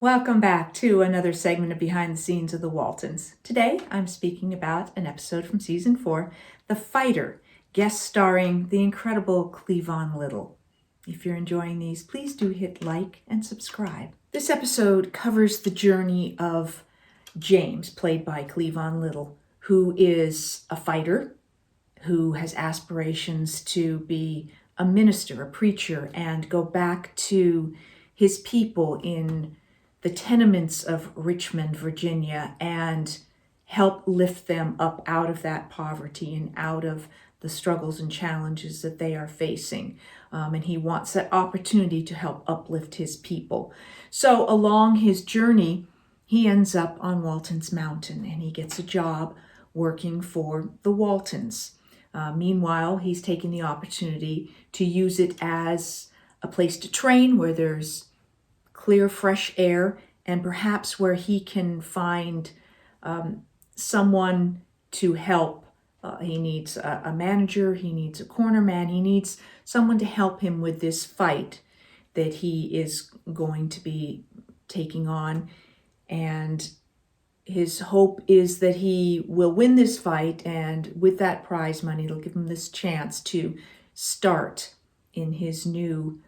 Welcome back to another segment of Behind the Scenes of the Waltons. Today, I'm speaking about an episode from season 4, The Fighter, guest starring the incredible Cleavon Little. If you're enjoying these, please do hit like and subscribe. This episode covers the journey of James, played by Cleavon Little, who is a fighter, who has aspirations to be a minister, a preacher, and go back to his people in the tenements of Richmond, Virginia, and help lift them up out of that poverty and out of the struggles and challenges that they are facing. And he wants that opportunity to help uplift his people. So along his journey, he ends up on Waltons Mountain and he gets a job working for the Waltons. Meanwhile, he's taking the opportunity to use it as a place to train where there's clear, fresh air, and perhaps where he can find someone to help. He needs a manager, he needs a corner man, he needs someone to help him with this fight that he is going to be taking on. And his hope is that he will win this fight, and with that prize money, it'll give him this chance to start in his new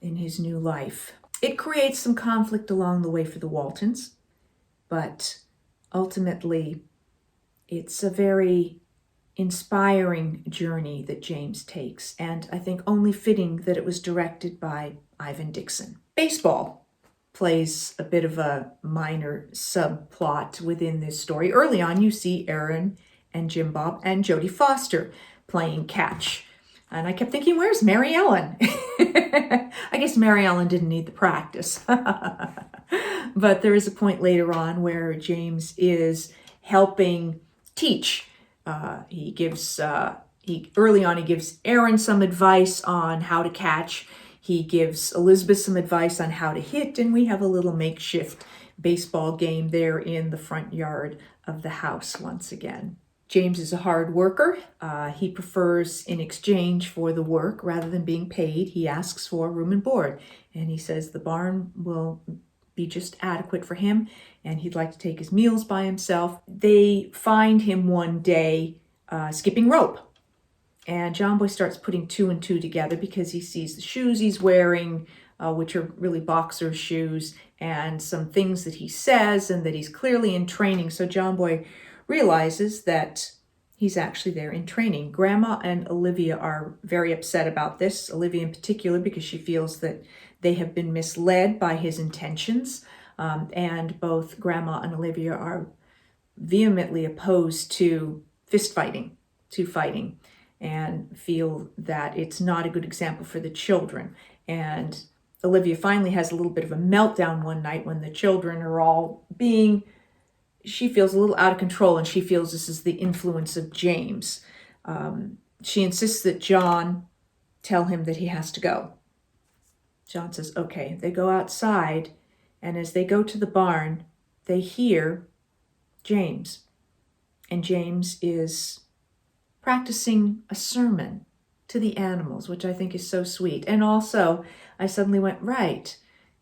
life. It creates some conflict along the way for the Waltons, but ultimately it's a very inspiring journey that James takes, and I think only fitting that it was directed by Ivan Dixon. Baseball plays a bit of a minor subplot within this story. Early on, you see Aaron and Jim Bob and Jody Foster playing catch. And I kept thinking, where's Mary Ellen? I guess Mary Ellen didn't need the practice. But there is a point later on where James is helping teach. He gives Aaron some advice on how to catch. He gives Elizabeth some advice on how to hit, and we have a little makeshift baseball game there in the front yard of the house once again. James is a hard worker. He prefers, in exchange for the work, rather than being paid, he asks for room and board. And he says the barn will be just adequate for him, and he'd like to take his meals by himself. They find him one day skipping rope. And John Boy starts putting 2 and 2 together because he sees the shoes he's wearing, which are really boxer shoes, and some things that he says, and that he's clearly in training. So John Boy realizes that he's actually there in training. Grandma and Olivia are very upset about this, Olivia in particular, because she feels that they have been misled by his intentions. And both Grandma and Olivia are vehemently opposed to fighting, and feel that it's not a good example for the children. And Olivia finally has a little bit of a meltdown one night when the children are all she feels a little out of control, and she feels this is the influence of James. She insists that John tell him that he has to go. John says, okay. They go outside, and as they go to the barn, they hear James. And James is practicing a sermon to the animals, which I think is so sweet. And also, I suddenly went, right,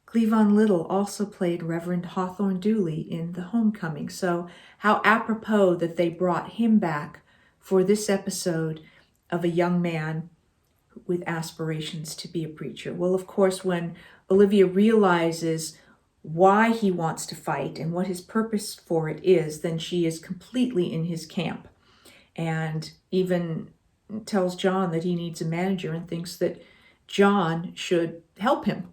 Cleavon Little also played Reverend Hawthorne Dooley in The Homecoming. So how apropos that they brought him back for this episode of a young man with aspirations to be a preacher. Well, of course, when Olivia realizes why he wants to fight and what his purpose for it is, then she is completely in his camp, and even tells John that he needs a manager and thinks that John should help him.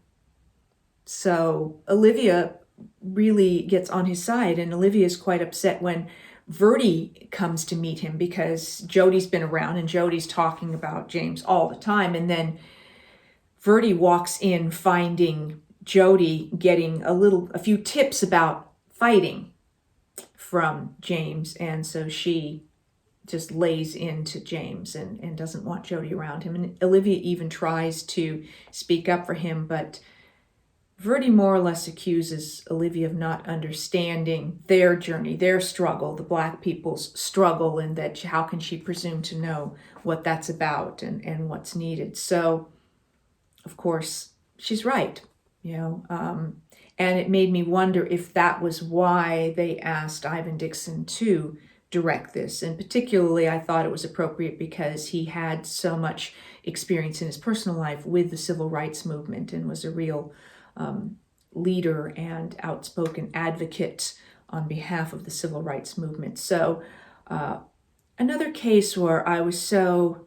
So Olivia really gets on his side, and Olivia is quite upset when Verdie comes to meet him because Jody's been around and Jody's talking about James all the time. And then Verdie walks in finding Jody getting a few tips about fighting from James. And so she just lays into James and doesn't want Jody around him. And Olivia even tries to speak up for him, but Verdie more or less accuses Olivia of not understanding their journey, their struggle, the Black people's struggle, and that how can she presume to know what that's about and what's needed. So, of course, she's right, And it made me wonder if that was why they asked Ivan Dixon to direct this. And particularly, I thought it was appropriate because he had so much experience in his personal life with the civil rights movement and was a real leader and outspoken advocate on behalf of the civil rights movement. So another case where I was so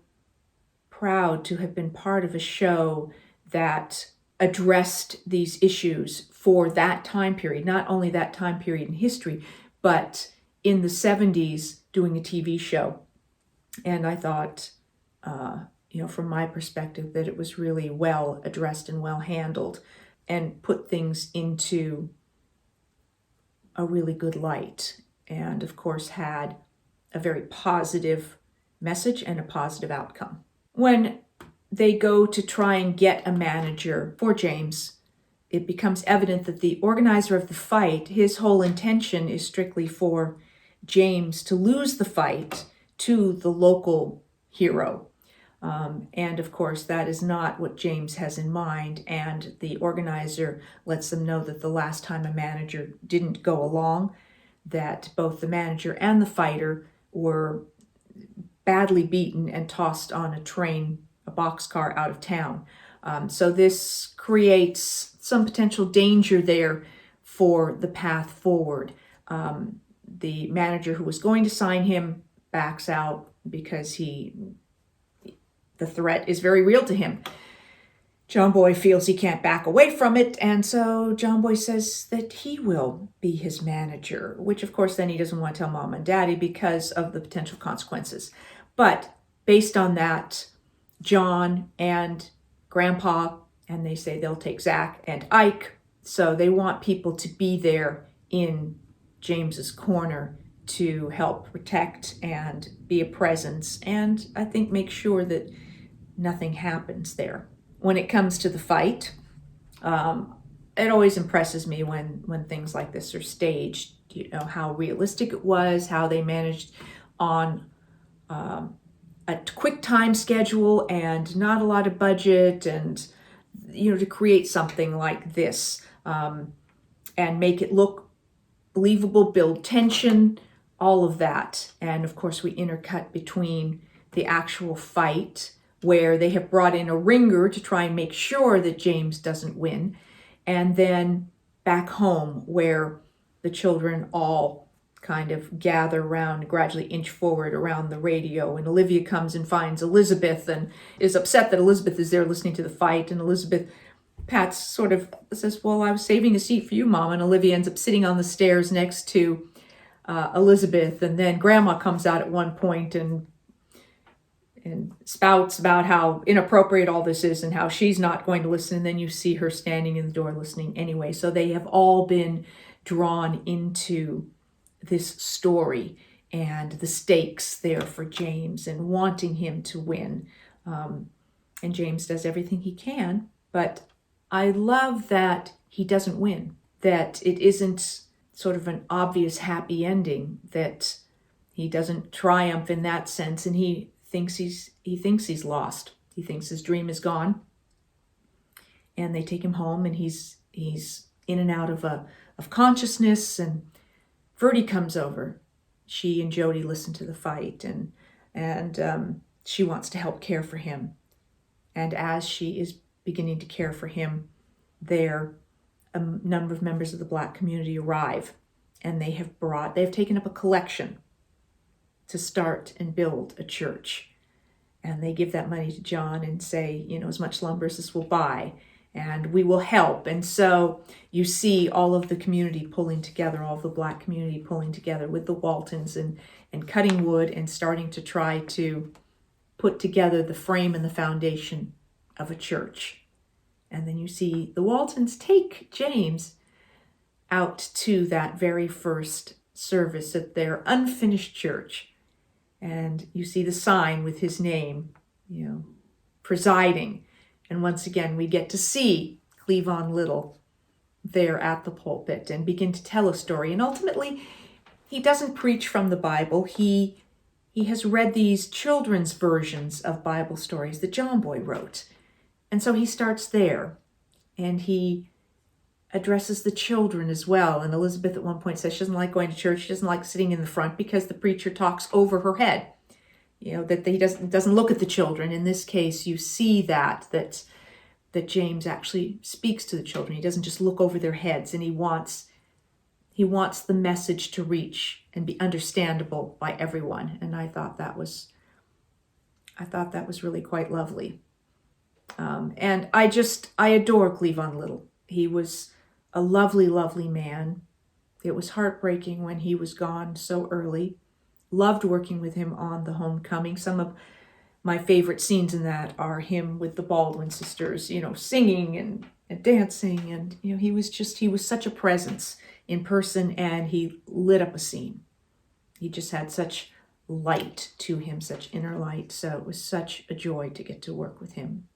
proud to have been part of a show that addressed these issues for that time period, not only that time period in history, but in the 70s doing a TV show. And I thought, from my perspective, that it was really well addressed and well handled and put things into a really good light. And of course had a very positive message and a positive outcome. When they go to try and get a manager for James, it becomes evident that the organizer of the fight, his whole intention is strictly for James to lose the fight to the local hero. And of course, that is not what James has in mind. And the organizer lets them know that the last time a manager didn't go along, that both the manager and the fighter were badly beaten and tossed on a train, a boxcar out of town. So this creates some potential danger there for the path forward. The manager who was going to sign him backs out because the threat is very real to him. John Boy feels he can't back away from it, and so John Boy says that he will be his manager, which of course then he doesn't want to tell Mom and Daddy because of the potential consequences. But based on that, John and Grandpa, and they say they'll take Zach and Ike, so they want people to be there in James's corner to help protect and be a presence, and I think make sure that nothing happens there. When it comes to the fight, it always impresses me when things like this are staged, how realistic it was, how they managed on a quick time schedule and not a lot of budget, and to create something like this and make it look believable, build tension, all of that. And of course we intercut between the actual fight, where they have brought in a ringer to try and make sure that James doesn't win, and then back home where the children all kind of gather around, gradually inch forward around the radio, and Olivia comes and finds Elizabeth and is upset that Elizabeth is there listening to the fight, and Pat sort of says, well, I was saving a seat for you, Mom, and Olivia ends up sitting on the stairs next to Elizabeth, and then Grandma comes out at one point and spouts about how inappropriate all this is and how she's not going to listen, and then you see her standing in the door listening anyway. So they have all been drawn into this story and the stakes there for James and wanting him to win. And James does everything he can, but I love that he doesn't win, that it isn't sort of an obvious happy ending, that he doesn't triumph in that sense, and he thinks he's lost. He thinks his dream is gone, and they take him home, and he's in and out of consciousness. And Verdie comes over. She and Jody listen to the fight, and she wants to help care for him. And as she is beginning to care for him, there a number of members of the Black community arrive, and they've taken up a collection to start and build a church. And they give that money to John and say, as much lumber as this will buy, and we will help. And so you see all of the community pulling together, all of the Black community pulling together with the Waltons and cutting wood and starting to try to put together the frame and the foundation of a church. And then you see the Waltons take James out to that very first service at their unfinished church. And you see the sign with his name, presiding. And once again, we get to see Cleavon Little there at the pulpit and begin to tell a story. And ultimately, he doesn't preach from the Bible. He has read these children's versions of Bible stories that John Boy wrote. And so he starts there. And he addresses the children as well. And Elizabeth at one point says she doesn't like going to church. She doesn't like sitting in the front because the preacher talks over her head. That he doesn't look at the children. In this case, you see that James actually speaks to the children. He doesn't just look over their heads, and he wants the message to reach and be understandable by everyone. And I thought that was really quite lovely. And I adore Cleavon Little. He was a lovely, lovely man. It was heartbreaking when he was gone so early. Loved working with him on The Homecoming. Some of my favorite scenes in that are him with the Baldwin sisters, singing and dancing. And, he was such a presence in person, and he lit up a scene. He just had such light to him, such inner light. So it was such a joy to get to work with him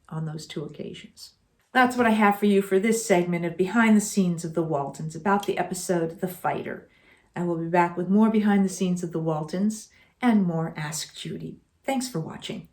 on those 2 occasions. That's what I have for you for this segment of Behind the Scenes of the Waltons, about the episode The Fighter. I will be back with more behind the scenes of the Waltons and more Ask Judy. Thanks for watching.